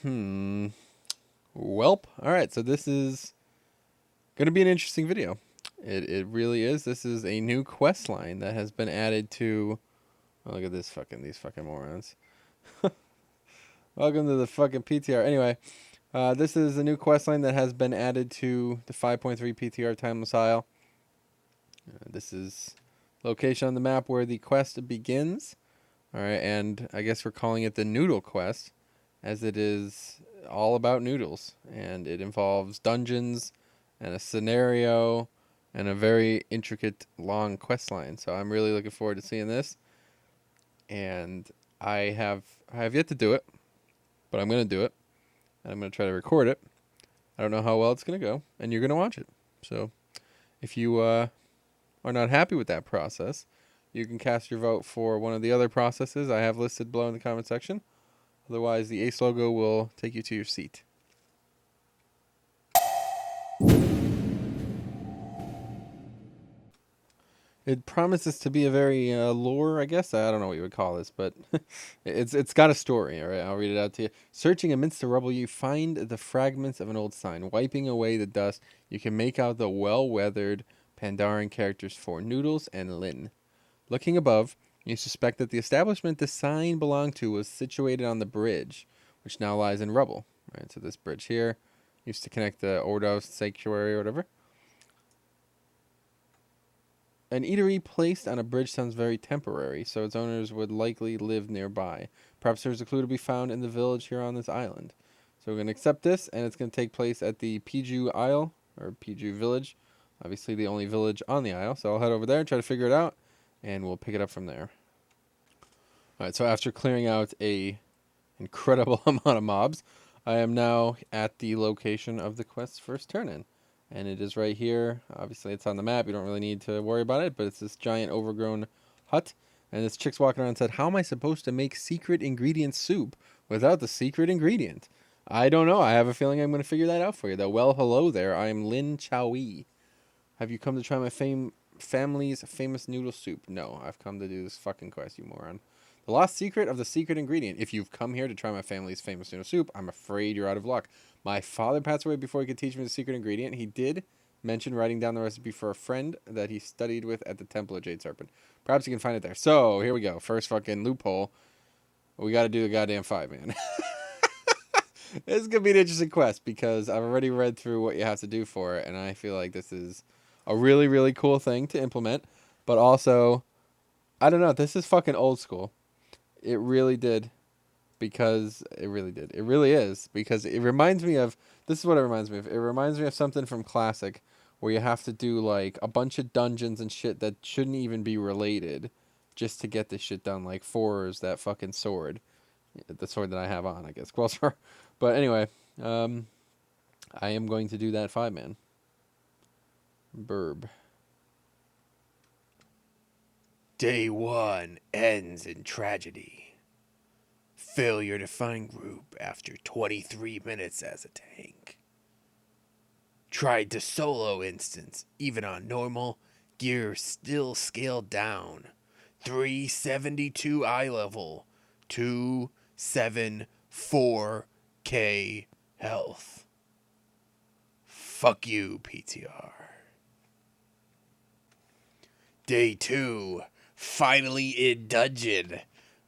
Welp. Alright, so this is going to be an interesting video. It really is. This is a new quest line that has been added to... Oh, look at these fucking morons. Welcome to the fucking PTR. Anyway, this is a new quest line that has been added to the 5.3 PTR timeless isle. This is location on the map where the quest begins. Alright, and I guess we're calling it the Noodle quest, as it is all about noodles, and it involves dungeons and a scenario and a very intricate long quest line. So I'm really looking forward to seeing this, and I have yet to do it, but I'm going to do it, and I'm going to try to record it. I don't know how well it's going to go, and you're going to watch it. So if you are not happy with that process, you can cast your vote for one of the other processes I have listed below in the comment section. Otherwise, the Ace logo will take you to your seat. It promises to be a very lore, I guess. I don't know what you would call this, but it's got a story. All right, I'll read it out to you. Searching amidst the rubble, you find the fragments of an old sign. Wiping away the dust, you can make out the well-weathered Pandaren characters for Noodles and Lynn. Looking above, you suspect that the establishment the sign belonged to was situated on the bridge, which now lies in rubble. Right, so this bridge here used to connect the Ordos Sanctuary or whatever. An eatery placed on a bridge sounds very temporary, so its owners would likely live nearby. Perhaps there's a clue to be found in the village here on this island. So we're going to accept this, and it's going to take place at the Piju Isle, or Piju Village. Obviously the only village on the isle, so I'll head over there and try to figure it out, and we'll pick it up from there. Alright, so after clearing out a incredible amount of mobs, I am now at the location of the quest's first turn-in. And it is right here. Obviously, it's on the map. You don't really need to worry about it, but it's this giant overgrown hut. And this chick's walking around and said, how am I supposed to make secret ingredient soup without the secret ingredient? I don't know. I have a feeling I'm going to figure that out for you, though. Well, hello there. I am Lin Chowie. Have you come to try my family's famous noodle soup? No, I've come to do this fucking quest, you moron. The lost secret of the secret ingredient. If you've come here to try my family's famous noodle soup, I'm afraid you're out of luck. My father passed away before he could teach me the secret ingredient. He did mention writing down the recipe for a friend that he studied with at the Temple of Jade Serpent. Perhaps you can find it there. So, here we go. First fucking loophole. We got to do the goddamn 5, man. This is going to be an interesting quest because I've already read through what you have to do for it, and I feel like this is a really, really cool thing to implement. But also, I don't know. This is fucking old school. It really did. Because it really did. It really is. Because it reminds me of... This is what it reminds me of. It reminds me of something from Classic where you have to do, like, a bunch of dungeons and shit that shouldn't even be related just to get this shit done. Like, Four's that fucking sword. The sword that I have on, I guess. But anyway, I am going to do that 5-man. Burb. Day 1 ends in tragedy. Failure to find group after 23 minutes as a tank. Tried to solo instance, even on normal, gear still scaled down. 372 eye level, 274k health. Fuck you, PTR. Day 2, finally in dungeon.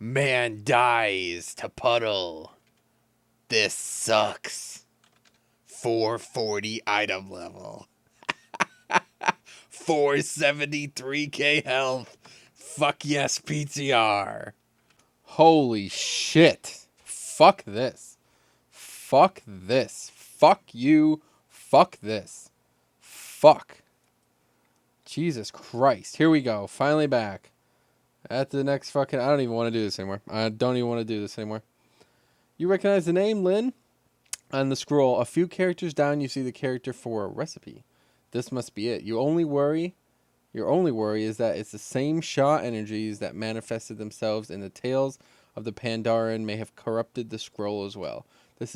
Man dies to puddle. This sucks. 440 item level. 473k health. Fuck yes, PTR. Holy shit. Fuck this. Fuck this. Fuck you. Fuck this. Fuck. Jesus Christ. Here we go. Finally back. At the next fucking... I don't even want to do this anymore. I don't even want to do this anymore. You recognize the name, Lynn? On the scroll, a few characters down, you see the character for a recipe. This must be it. Your only worry is that it's the same Shaw energies that manifested themselves in the tales of the Pandaren may have corrupted the scroll as well. There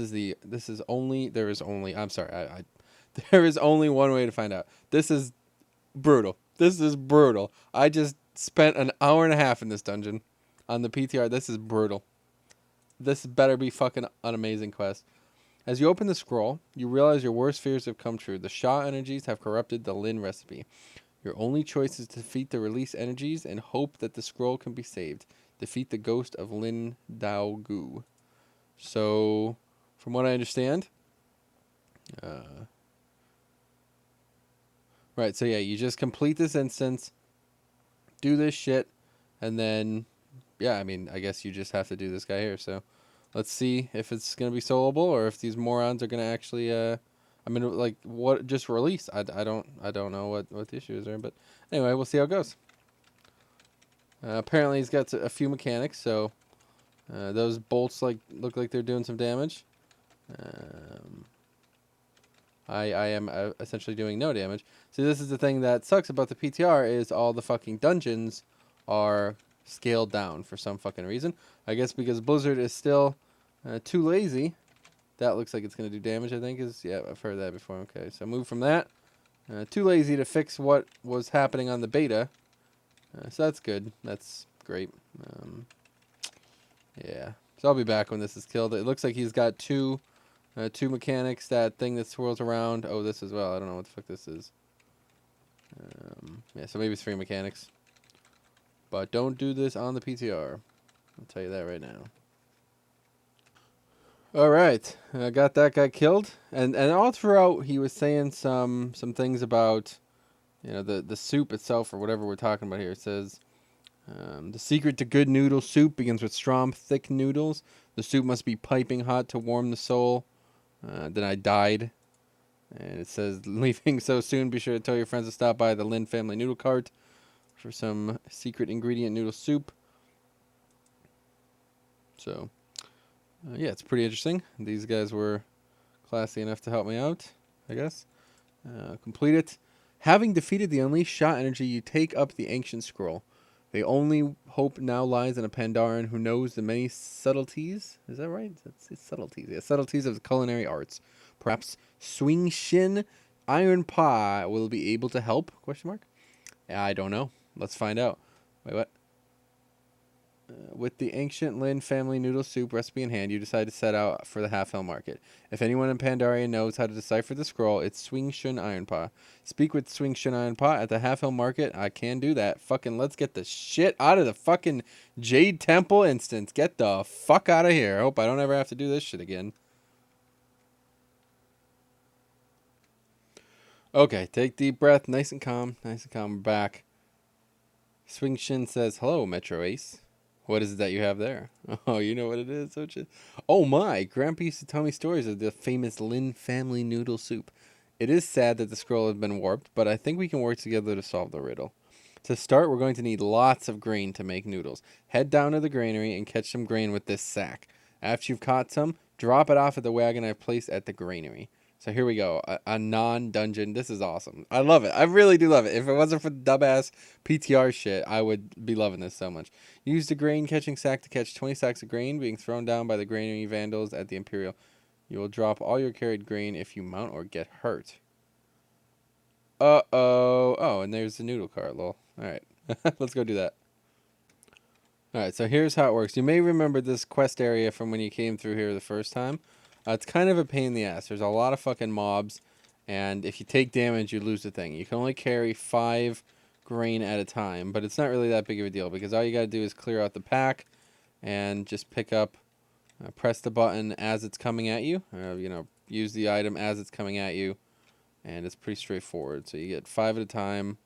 is only one way to find out. This is brutal. This is brutal. I just spent an hour and a half in this dungeon on the PTR. This is brutal. This better be fucking an amazing quest. As you open the scroll, you realize your worst fears have come true. The Sha energies have corrupted the Lin recipe. Your only choice is to defeat the release energies and hope that the scroll can be saved. Defeat the ghost of Lin Dao Gu. So, from what I understand, right, so yeah, you just complete this instance, do this shit, and then, yeah, I mean, I guess you just have to do this guy here, so let's see if it's going to be soloable or if these morons are going to actually, I mean, like, what, just release? I don't know what the issue is there, but anyway, we'll see how it goes. Apparently he's got a few mechanics, so those bolts look like they're doing some damage. I am essentially doing no damage. See, this is the thing that sucks about the PTR is all the fucking dungeons are scaled down for some fucking reason. I guess because Blizzard is still too lazy. That looks like it's going to do damage, I think. Yeah, I've heard that before. Okay, so move from that. Too lazy to fix what was happening on the beta. So that's good. That's great. Yeah. So I'll be back when this is killed. It looks like he's got two mechanics. That thing that swirls around. Oh, this as well. I don't know what the fuck this is. Yeah, so maybe 3 mechanics. But don't do this on the PTR. I'll tell you that right now. All right, I got that guy killed, and all throughout he was saying some things about, you know, the soup itself or whatever we're talking about here. It says, the secret to good noodle soup begins with strong, thick noodles. The soup must be piping hot to warm the soul. Then I died, and it says, leaving so soon. Be sure to tell your friends to stop by the Lin family noodle cart for some secret ingredient noodle soup. So. Yeah, it's pretty interesting. These guys were classy enough to help me out, I guess. Complete it. Having defeated the Unleashed Shot energy, you take up the Ancient Scroll. The only hope now lies in a Pandaren who knows the many subtleties. Is that right? It's subtleties. Yeah, subtleties of the culinary arts. Perhaps Swing Shin Iron Pa will be able to help? Question mark. I don't know. Let's find out. Wait, what? With the ancient Lin family noodle soup recipe in hand, you decide to set out for the half-hell market. If anyone in Pandaria knows how to decipher the scroll, it's Swing Shun Ironpaw. Speak with Swing Shun Ironpaw at the half-hell market. I can do that. Fucking let's get the shit out of the fucking Jade Temple instance. Get the fuck out of here. I hope I don't ever have to do this shit again. Okay, take deep breath. Nice and calm. Nice and calm. We're back. Swing Shin says, hello, Metro Ace. What is it that you have there? Oh, you know what it is, don't you? Oh my, Grandpa used to tell me stories of the famous Lin family noodle soup. It is sad that the scroll has been warped, but I think we can work together to solve the riddle. To start, we're going to need lots of grain to make noodles. Head down to the granary and catch some grain with this sack. After you've caught some, drop it off at the wagon I've placed at the granary. So here we go, a non-dungeon. This is awesome. I love it. I really do love it. If it wasn't for the dumbass PTR shit, I would be loving this so much. Use the grain catching sack to catch 20 sacks of grain being thrown down by the granary vandals at the Imperial. You will drop all your carried grain if you mount or get hurt. Uh-oh. Oh, and there's the noodle cart, lol. Alright, let's go do that. Alright, so here's how it works. You may remember this quest area from when you came through here the first time. It's kind of a pain in the ass. There's a lot of fucking mobs, and if you take damage, you lose the thing. You can only carry 5 grain at a time, but it's not really that big of a deal because all you gotta do is clear out the pack and just pick up, press the button as it's coming at you. You know, use the item as it's coming at you, and it's pretty straightforward. So you get 5 at a time,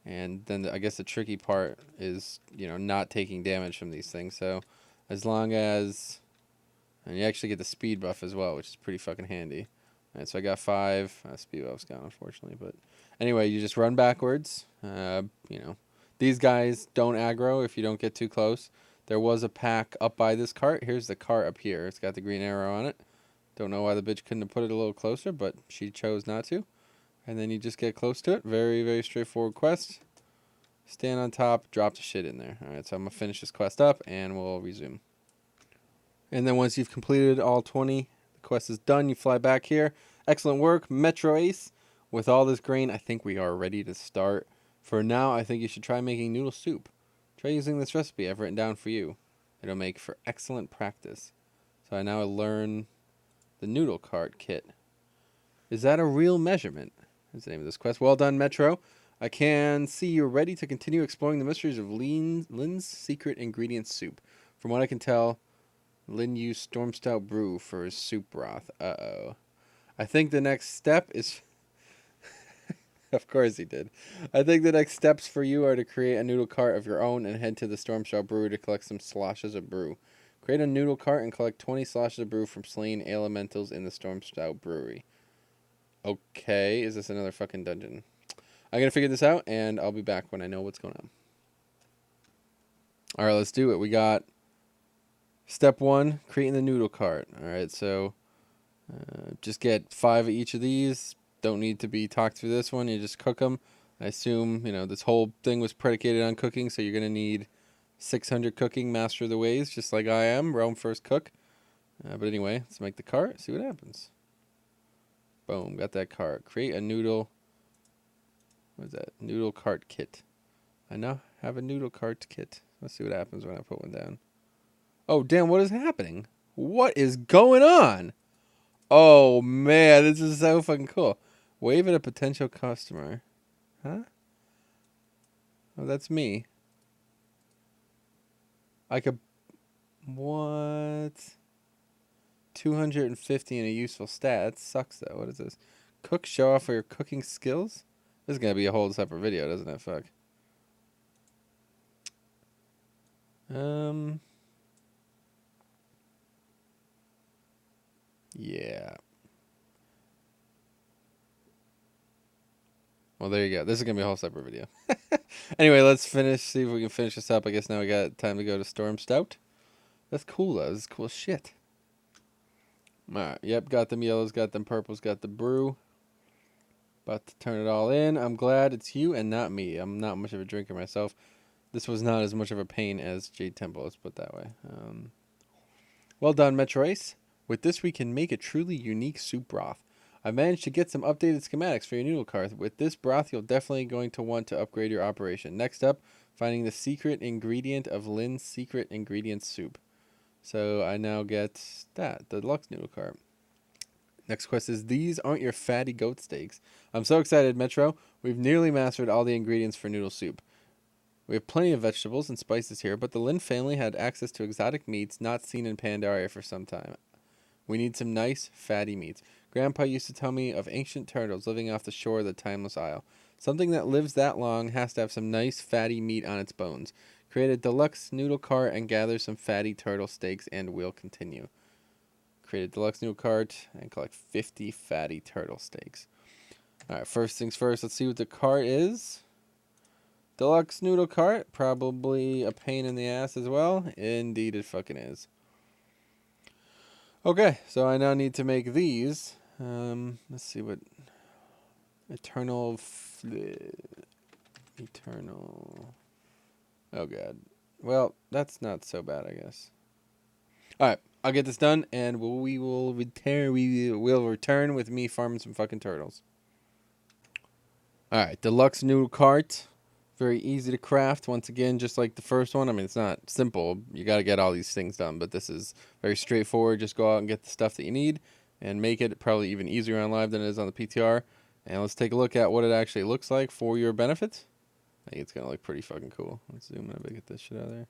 and then I guess the tricky part is, you know, not taking damage from these things. So as long as... And you actually get the speed buff as well, which is pretty fucking handy. Alright, so I got 5. Speed buff's gone, unfortunately. But anyway, you just run backwards. You know, these guys don't aggro if you don't get too close. There was a pack up by this cart. Here's the cart up here. It's got the green arrow on it. Don't know why the bitch couldn't have put it a little closer, but she chose not to. And then you just get close to it. Very, very straightforward quest. Stand on top, drop the shit in there. Alright, so I'm going to finish this quest up, and we'll resume. And then once you've completed all 20, the quest is done. You fly back here. Excellent work, Metro Ace. With all this grain, I think we are ready to start. For now, I think you should try making noodle soup. Try using this recipe I've written down for you. It'll make for excellent practice. So I now learn the noodle cart kit. Is that a real measurement? Is the name of this quest. Well done, Metro. I can see you're ready to continue exploring the mysteries of Lynn's secret ingredient soup. From what I can tell, Lynn used Storm Stout brew for his soup broth. Uh-oh. I think the next step is... Of course he did. I think the next steps for you are to create a noodle cart of your own and head to the Storm Stout brewery to collect some sloshes of brew. Create a noodle cart and collect 20 sloshes of brew from slain elementals in the Storm Stout brewery. Okay, is this another fucking dungeon? I'm going to figure this out, and I'll be back when I know what's going on. All right, let's do it. We got step 1, creating the noodle cart. All right, so just get 5 of each of these. Don't need to be talked through this one. You just cook them. I assume, this whole thing was predicated on cooking, so you're going to need 600 cooking, master of the ways, just like I am, realm first cook. But anyway, let's make the cart, see what happens. Boom, got that cart. Create a noodle. What is that? Noodle cart kit. I now have a noodle cart kit. Let's see what happens when I put one down. Oh, damn, what is happening? What is going on? Oh, man, this is so fucking cool. Wave at a potential customer. Huh? Oh, that's me. I could... What? 250 in a useful stat. That sucks, though. What is this? Cook, show off your cooking skills? This is going to be a whole separate video, doesn't it? Fuck. Yeah. Well, there you go. This is going to be a whole separate video. Anyway, let's finish. See if we can finish this up. I guess now we got time to go to Storm Stout. That's cool, though. This is cool as shit. Alright, yep, got them yellows, got them purples, got the brew. About to turn it all in. I'm glad it's you and not me. I'm not much of a drinker myself. This was not as much of a pain as Jade Temple, let's put it that way. Well done, Metro Ace. With this, we can make a truly unique soup broth. I managed to get some updated schematics for your noodle cart. With this broth, you'll definitely going to want to upgrade your operation. Next up, finding the secret ingredient of Lynn's secret ingredient soup. So I now get that, the deluxe noodle cart. Next quest is, these aren't your fatty goat steaks. I'm so excited, Metro. We've nearly mastered all the ingredients for noodle soup. We have plenty of vegetables and spices here, but the Lin family had access to exotic meats not seen in Pandaria for some time. We need some nice, fatty meats. Grandpa used to tell me of ancient turtles living off the shore of the Timeless Isle. Something that lives that long has to have some nice, fatty meat on its bones. Create a deluxe noodle cart and gather some fatty turtle steaks, and we'll continue. Create a deluxe noodle cart and collect 50 fatty turtle steaks. Alright, first things first, let's see what the cart is. Deluxe noodle cart, probably a pain in the ass as well. Indeed it fucking is. Okay, so I now need to make these. Let's see what... Eternal... Oh god. Well, that's not so bad, I guess. Alright, I'll get this done, and we will return with me farming some fucking turtles. Alright, deluxe noodle cart. Very easy to craft. Once again, just like the first one. I mean, it's not simple. You got to get all these things done, but this is very straightforward. Just go out and get the stuff that you need and make it probably even easier on live than it is on the PTR. And let's take a look at what it actually looks like for your benefit. I think it's going to look pretty fucking cool. Let's zoom in a bit, get this shit out of there.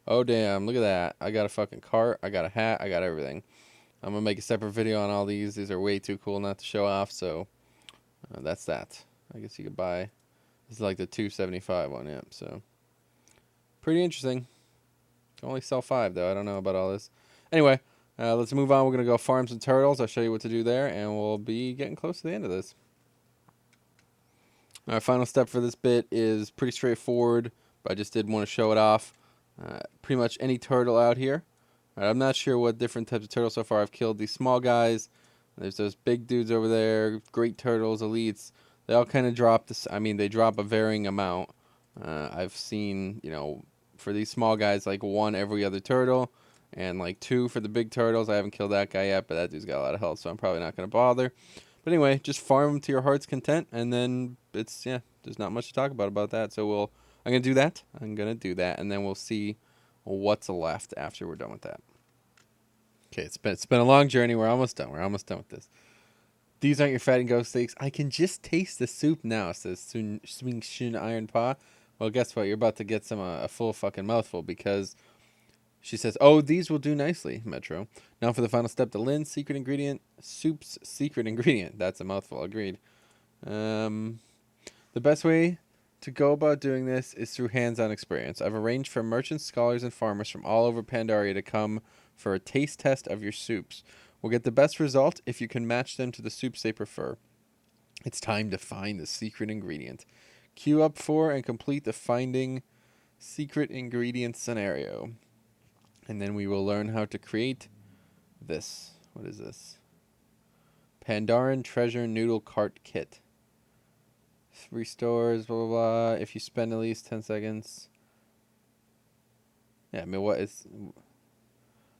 Oh, damn. Look at that. I got a fucking cart. I got a hat. I got everything. I'm going to make a separate video on all these. These are way too cool not to show off, so that's that. I guess you could buy... This is like the 275 one, yeah, so. Pretty interesting. Can only sell 5, though. I don't know about all this. Anyway, let's move on. We're going to go farm some turtles. I'll show you what to do there, and we'll be getting close to the end of this. Our final step for this bit is pretty straightforward, but I just did want to show it off. Pretty much any turtle out here. I'm not sure what different types of turtles so far. I've killed these small guys. There's those big dudes over there, great turtles, elites. They all kind of drop this. I mean, they drop a varying amount. I've seen, for these small guys, like 1 every other turtle, and like 2 for the big turtles. I haven't killed that guy yet, but that dude's got a lot of health, so I'm probably not going to bother. But anyway, just farm them to your heart's content, and then there's not much to talk about that. So I'm going to do that. I'm going to do that, and then we'll see what's left after we're done with that. Okay, it's been a long journey. We're almost done. We're almost done with this. These aren't your fatty ghost steaks. I can just taste the soup now, says Swing Shun Iron Paw. Well, guess what? You're about to get some a full fucking mouthful because she says, "Oh, these will do nicely, Metro." Now for the final step, the Lynn's secret ingredient, soup's secret ingredient. That's a mouthful. Agreed. The best way to go about doing this is through hands-on experience. I've arranged for merchants, scholars, and farmers from all over Pandaria to come for a taste test of your soups. We'll get the best result if you can match them to the soups they prefer. It's time to find the secret ingredient. Queue up for and complete the finding secret ingredient scenario. And then we will learn how to create this. What is this? Pandaran Treasure Noodle Cart Kit. Restores, blah, blah, blah. If you spend at least 10 seconds. Yeah, I mean, what is...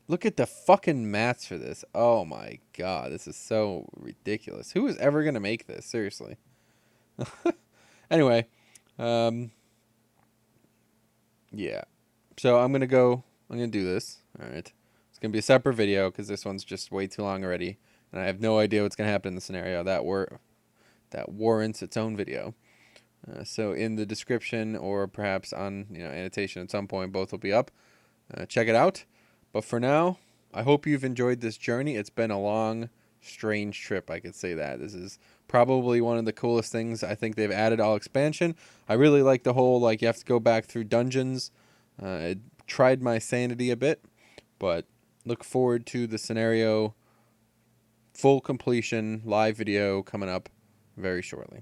Look at the fucking mats for this. Oh my god, this is so ridiculous. Who is ever going to make this? Seriously. Anyway, yeah. So I'm going to do this. All right. It's going to be a separate video because this one's just way too long already. And I have no idea what's going to happen in the scenario. That warrants its own video. So in the description or perhaps on annotation at some point, both will be up. Check it out. But for now, I hope you've enjoyed this journey. It's been a long, strange trip, I could say that. This is probably one of the coolest things. I think they've added all expansion. I really like the whole, you have to go back through dungeons. It tried my sanity a bit, but look forward to the scenario full completion live video coming up very shortly.